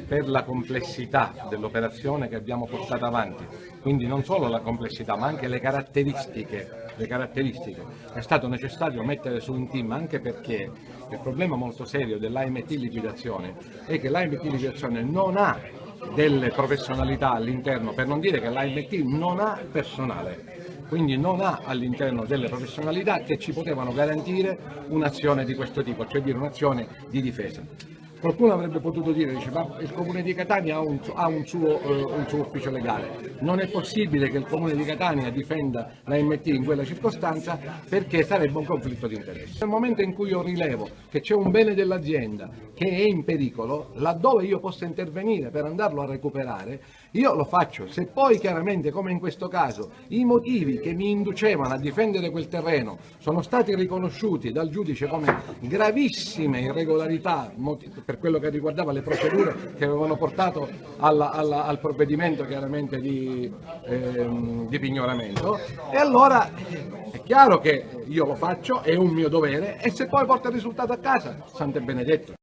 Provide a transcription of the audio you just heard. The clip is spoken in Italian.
per la complessità dell'operazione che abbiamo portato avanti, quindi non solo la complessità ma anche le caratteristiche. È stato necessario mettere su un team anche perché il problema molto serio dell'AMT Liquidazione è che l'AMT Liquidazione non ha delle professionalità all'interno, per non dire che l'AMT non ha personale, quindi non ha all'interno delle professionalità che ci potevano garantire un'azione di questo tipo, cioè dire un'azione di difesa. Qualcuno avrebbe potuto dire, dice, ma il Comune di Catania ha un suo ufficio legale. Non è possibile che il Comune di Catania difenda l'AMT in quella circostanza perché sarebbe un conflitto di interesse. Nel momento in cui io rilevo che c'è un bene dell'azienda che è in pericolo, laddove io possa intervenire per andarlo a recuperare, io lo faccio. Se poi chiaramente, come in questo caso, i motivi che mi inducevano a difendere quel terreno sono stati riconosciuti dal giudice come gravissime irregolarità per quello che riguardava le procedure che avevano portato al provvedimento chiaramente di pignoramento, e allora è chiaro che io lo faccio, è un mio dovere, e se poi porta il risultato a casa, santo e benedetto.